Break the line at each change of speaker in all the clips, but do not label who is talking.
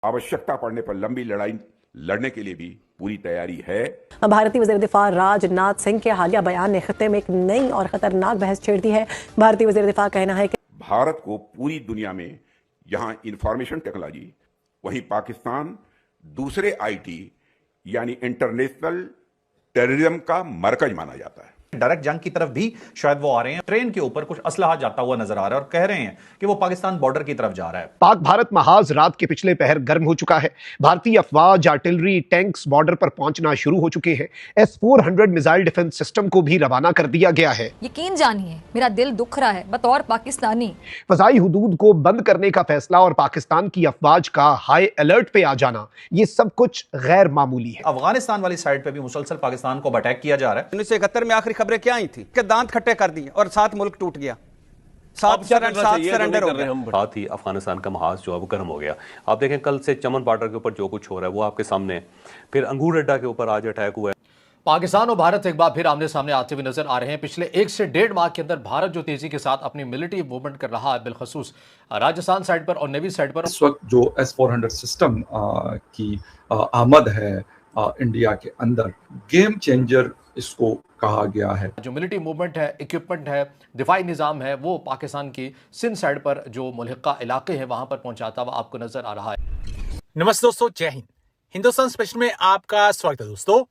आवश्यकता पड़ने पर लंबी लड़ाई लड़ने के लिए भी पूरी तैयारी है।
भारतीय वज़ीर दिफा राजनाथ सिंह के हालिया बयान ने खत्ते में एक नई और खतरनाक बहस छेड़ दी है। भारतीय वज़ीर दिफा का कहना है कि
भारत को पूरी दुनिया में यहां इंफॉर्मेशन टेक्नोलॉजी, वहीं पाकिस्तान दूसरे आईटी यानी इंटरनेशनल टेररिज्म का मरकज माना जाता है।
डायरेक्ट जंग की तरफ भी शायद वो आ रहे हैं। ट्रेन के ऊपर कुछ असलहा जाता हुआ नजर आ रहा है और कह रहे हैं कि वो पाकिस्तान बॉर्डर की तरफ जा रहा है।
पाक भारत महाज रात के पिछले पहर गर्म हो चुका है। भारतीय अफवाज, आर्टिलरी, टैंक्स बॉर्डर पर पहुंचना शुरू हो चुके हैं। S-400 मिसाइल डिफेंस सिस्टम को भी रवाना कर दिया गया है।
यकीन जानिए, मेरा दिल दुख रहा है बतौर पाकिस्तानी।
फजाई हुदूद को बंद करने का फैसला और पाकिस्तान की अफवाज का हाई अलर्ट पे आ जाना, ये सब कुछ गैर मामूली है।
अफगानिस्तान वाली साइड पे भी मुसलसल पाकिस्तान को अटैक किया जा रहा है।
1971 में आखिरी खबरें क्या आई थी कि दांत खट्टे कर दिए और 7 मुल्क टूट गया। 7 सरेंडर हो गया।
साथ ही अफगानिस्तान का महाज जो है वो गर्म हो गया। आप देखें कल से चमन बॉर्डर के ऊपर जो कुछ हो रहा है वो आपके सामने। फिर अंगूर अड्डा के ऊपर आज अटैक हुआ है।
पाकिस्तान और भारत एक बार फिर आमने सामने आते हुए नजर आ रहे हैं। पिछले 1 से 1.5 माह के अंदर भारत जो तेजी के साथ अपनी मिलिट्री मूवमेंट कर रहा है, बिलखसूस राजस्थान साइड पर और नेवी साइड पर।
इस वक्त जो S-400 सिस्टम की आमद है इंडिया के अंदर, गेम चेंजर इसको कहा गया है।
जो मिलिट्री मूवमेंट है, इक्विपमेंट है, दिफाई निज़ाम है, वो पाकिस्तान की सिंध साइड पर जो मुल्हिका इलाके हैं वहां पर पहुंचाता हुआ आपको नजर आ रहा है।
नमस्ते दोस्तों, जय हिंद। हिंदुस्तान स्पेशल में आपका स्वागत है दोस्तों।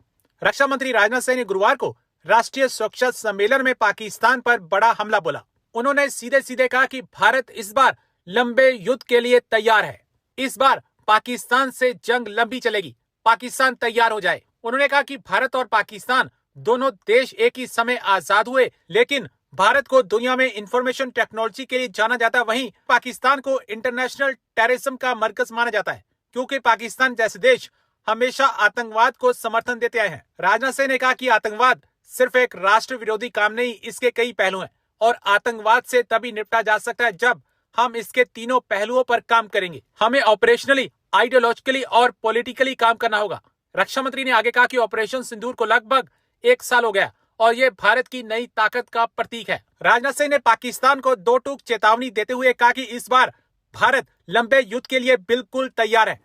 रक्षा मंत्री राजनाथ सिंह ने गुरुवार को राष्ट्रीय सुरक्षा सम्मेलन में पाकिस्तान पर बड़ा हमला बोला। उन्होंने सीधे सीधे कहा कि भारत इस बार लंबे युद्ध के लिए तैयार है। इस बार पाकिस्तान से जंग लंबी चलेगी, पाकिस्तान तैयार हो जाए। उन्होंने कहा कि भारत और पाकिस्तान दोनों देश एक ही समय आजाद हुए, लेकिन भारत को दुनिया में इंफॉर्मेशन टेक्नोलॉजी के लिए जाना जाता है, वहीं पाकिस्तान को इंटरनेशनल टेररिज्म का मरकज माना जाता है, क्योंकि पाकिस्तान जैसे देश हमेशा आतंकवाद को समर्थन देते आए हैं। राजनाथ सिंह ने कहा कि आतंकवाद सिर्फ एक राष्ट्र विरोधी काम नहीं, इसके कई पहलू हैं और आतंकवाद से तभी निपटा जा सकता है जब हम इसके तीनों पहलुओं पर काम करेंगे। हमें ऑपरेशनली, आइडियोलॉजिकली और पॉलिटिकली काम करना होगा। रक्षा मंत्री ने आगे कहा कि ऑपरेशन सिंदूर को लगभग 1 साल हो गया और ये भारत की नई ताकत का प्रतीक है। राजनाथ सिंह ने पाकिस्तान को 2 टूक चेतावनी देते हुए कहा कि इस बार भारत लंबे युद्ध के लिए बिल्कुल तैयार है।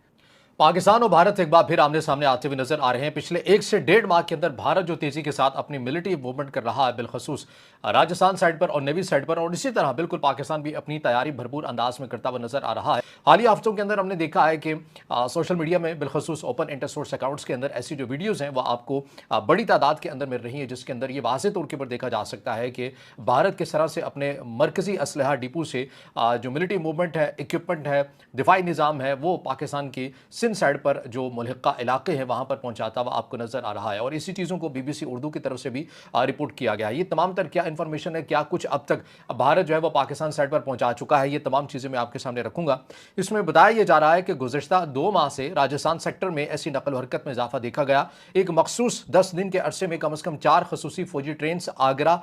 पाकिस्तान और भारत एक बार फिर आमने सामने आते हुए नजर आ रहे हैं। पिछले 1 से 1.5 माह के अंदर भारत जो तेजी के साथ अपनी मिलिट्री मूवमेंट कर रहा है, बिलखसूस राजस्थान साइड पर और नेवी साइड पर, और इसी तरह बिल्कुल पाकिस्तान भी अपनी तैयारी भरपूर अंदाज में करता हुआ नजर आ रहा है। हालिया हफ्तों के अंदर हमने देखा है कि सोशल मीडिया में बिलखसूस ओपन इंटरसोर्स अकाउंट्स के अंदर ऐसी जो वीडियोज़ हैं वह आपको बड़ी तादाद के अंदर मिल रही है, जिसके अंदर ये वाज़े तौर के ऊपर देखा जा सकता है कि भारत किस तरह से अपने मरकजी असलहा डिपो से जो मिलिट्री मूवमेंट है, इक्विपमेंट है, दिफाई निज़ाम है, वो पाकिस्तान की सिंध साइड पर जो मुल्हिका इलाके हैं वहां पर पहुंचाता हुआ आपको नजर आ रहा है। और इसी चीज़ों को BBC उर्दू की तरफ से भी रिपोर्ट किया गया है। ये तमाम तर क्या इन्फॉर्मेशन है, क्या कुछ अब तक भारत जो है वो पाकिस्तान साइड पर पहुंचा चुका है, ये तमाम चीज़ें मैं आपके सामने रखूंगा। इसमें बताया यह जा रहा है कि गुज़श्ता 2 माह से राजस्थान सेक्टर में ऐसी नकल हरकत में इजाफा देखा गया। एक मखसूस 10 दिन के अरसे में कम से कम 4 खसूसी फौजी ट्रेन आगरा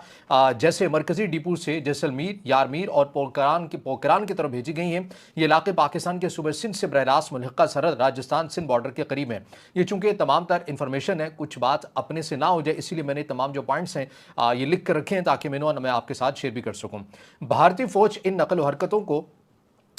जैसे मरकजी डिपो से जैसलमेर, यारमीर और पोखरान की तरफ भेजी गई हैं। ये इलाके पाकिस्तान के सूबे सिंध से बरह रास्त मुल्हिका सरहद राजस्थान सिंध बॉर्डर के करीब है। ये चूंकि तमाम तर इंफॉर्मेशन है, कुछ बात अपने से ना हो जाए, इसीलिए मैंने तमाम जो पॉइंट्स हैं ये लिख कर रखे हैं ताकि मैं आपके साथ शेयर भी कर सकूं। भारतीय फौज इन नकल हरकतों को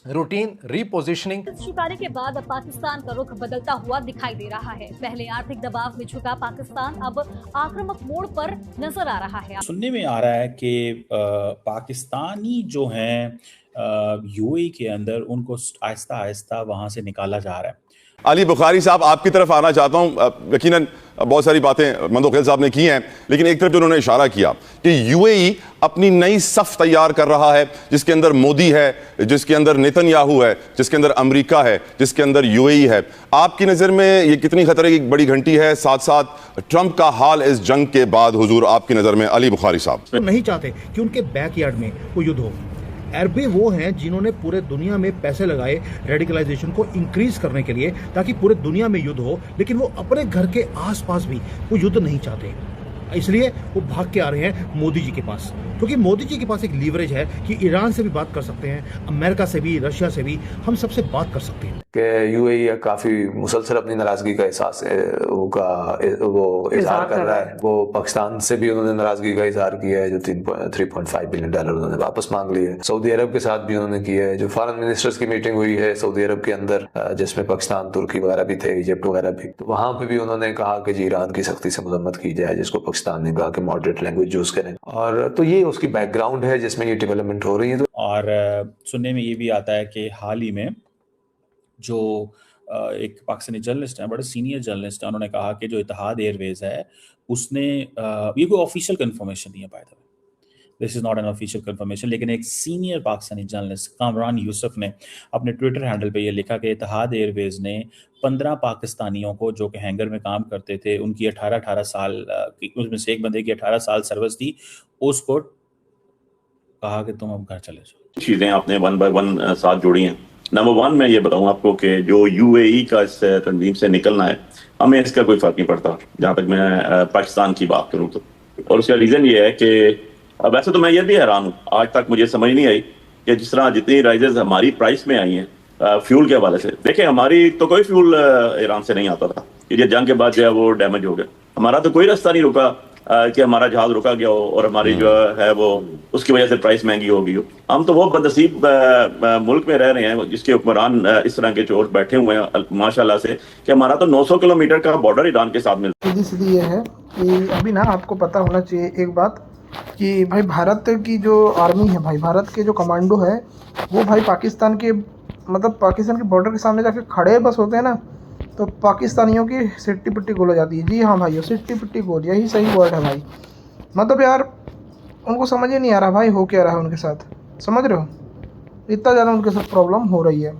रूटीन रीपोजिशनिंग
स्वीकार के बाद अब पाकिस्तान का रुख बदलता हुआ दिखाई दे रहा है। पहले आर्थिक दबाव में झुका पाकिस्तान अब आक्रामक मोड़ पर नजर आ रहा है।
सुनने में आ रहा है कि पाकिस्तानी जो हैं UAE के अंदर उनको आहिस्ता आहिस्ता वहां से निकाला जा रहा है।
अली बुखारी साहब, आपकी तरफ आना चाहता हूं। यकीनन बहुत सारी बातें मंदोखेल साहब ने की हैं, लेकिन एक तरफ जो उन्होंने इशारा किया कि UAE अपनी नई सफ तैयार कर रहा है, जिसके अंदर मोदी है, जिसके अंदर नेतन्याहू है, जिसके अंदर अमेरिका है, जिसके अंदर UAE है। आपकी नज़र में ये कितनी खतरे की बड़ी घंटी है? साथ साथ ट्रंप का हाल इस जंग के बाद हुजूर आपकी नज़र में, अली बुखारी साहब।
तो नहीं चाहते कि उनके बैकयार्ड में कोई युद्ध हो। अरबे वो हैं जिन्होंने पूरे दुनिया में पैसे लगाए रेडिकलाइजेशन को इंक्रीज करने के लिए ताकि पूरे दुनिया में युद्ध हो, लेकिन वो अपने घर के आसपास भी वो युद्ध नहीं चाहते, इसलिए वो भाग के आ रहे हैं मोदी जी के पास। क्योंकि मोदी जी के पास एक लीवरेज है कि ईरान से भी बात कर सकते हैं, अमेरिका से भी, रशिया से भी, हम सबसे बात कर सकते हैं।
कि यूएई काफी मुसलसल अपनी नाराजगी का एहसास वो इजहार कर रहा है। वो पाकिस्तान से भी उन्होंने नाराजगी का इजहार किया है, जो $3.5 बिलियन उन्होंने वापस मांग लिए। सऊदी अरब के साथ भी उन्होंने किया है। जो फॉरेन मिनिस्टर्स की मीटिंग हुई है सऊदी अरब के अंदर, जिसमें पाकिस्तान, तुर्की वगैरह भी थे, इजिप्ट वगैरह भी, तो वहां पे भी उन्होंने कहा कि जी ईरान की सख्ती से मजम्मत की जाए, जिसको पाकिस्तान ने कहा कि मॉडरेट लैंग्वेज यूज करें। और तो ये उसकी बैकग्राउंड है जिसमें ये डेवलपमेंट हो रही है।
और सुनने में ये भी आता है कि हाल ही में जो एक पाकिस्तानी जर्नलिस्ट है, बड़े सीनियर जर्नलिस्ट है, उन्होंने कहा कि जो इत्तेहाद एयरवेज है उसने, ये कोई ऑफिशियल कंफर्मेशन नहीं है by the way, this is not an official confirmation, लेकिन एक सीनियर पाकिस्तानी जर्नलिस्ट कामरान यूसुफ ने अपने ट्विटर हैंडल पे ये लिखा कि इत्तेहाद एयरवेज ने 15 पाकिस्तानियों को जो कि हैंगर में काम करते थे, उनकी 18 साल उसमें से एक बंदे की 18 साल सर्विस थी, उसको कहा कि तुम अब घर चले जाओ।
चीजें आपने वन बाय वन साथ जोड़ी हैं। नंबर वन, मैं ये बताऊं आपको कि जो यूएई का इस तंजीम से निकलना है, हमें इसका कोई फर्क नहीं पड़ता जहां तक मैं पाकिस्तान की बात करूं तो। और उसका रीजन ये है कि वैसे तो मैं ये भी हैरान हूं, आज तक मुझे समझ नहीं आई कि जिस तरह जितनी राइजेस हमारी प्राइस में आई हैं फ्यूल के हवाले से। देखें, हमारी तो कोई फ्यूल ईरान से नहीं आता था, ये जंग के बाद जो है वो डैमेज हो गया। हमारा तो कोई रास्ता नहीं रुका कि हमारा जहाज रुका गया हो और हमारी जो है वो उसकी वजह से प्राइस महंगी हो गई हो। हम तो वो बदनसीब मुल्क में रह रहे हैं जिसके हुक्मरान इस तरह के चोर बैठे हुए हैं माशाल्लाह से, कि हमारा तो 900 किलोमीटर का बॉर्डर ईरान के साथ मिलता है।
सीधी ये है कि अभी ना आपको पता होना चाहिए एक बात कि भाई भारत की जो आर्मी है, भाई भारत के जो कमांडो है, वो भाई पाकिस्तान के मतलब पाकिस्तान के बॉर्डर के सामने जाके खड़े बस होते हैं ना, तो पाकिस्तानियों की सिट्टी पिट्टी गोल हो जाती है। जी हाँ भाइयों, सिट्टी पिट्टी गोल, यही सही वर्ड है भाई। मतलब यार उनको समझ ही नहीं आ रहा भाई हो क्या रहा है उनके साथ, समझ रहे हो, इतना ज़्यादा उनके साथ प्रॉब्लम हो रही है।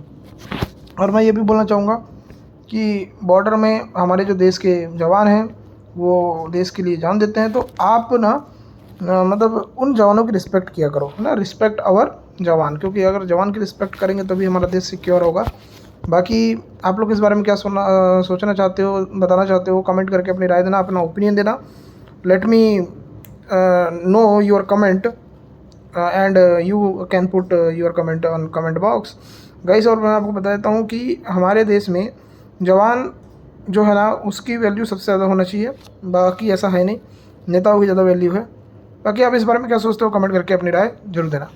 और मैं ये भी बोलना चाहूँगा कि बॉर्डर में हमारे जो देश के जवान हैं वो देश के लिए जान देते हैं, तो आप ना मतलब उन जवानों की रिस्पेक्ट किया करो ना, रिस्पेक्ट आवर जवान, क्योंकि अगर जवान की रिस्पेक्ट करेंगे तभी हमारा देश सिक्योर होगा। बाकी आप लोग इस बारे में क्या सोचना चाहते हो, बताना चाहते हो, कमेंट करके अपनी राय देना, अपना ओपिनियन देना। Let me know your comment and you can put your comment on comment box guys. और मैं आपको बता देता हूँ कि हमारे देश में जवान जो है ना उसकी वैल्यू सबसे ज़्यादा होना चाहिए, बाकी ऐसा है नहीं, नेताओं की ज़्यादा वैल्यू है। बाकी आप इस बारे में क्या सोचते हो, कमेंट करके अपनी राय जरूर देना।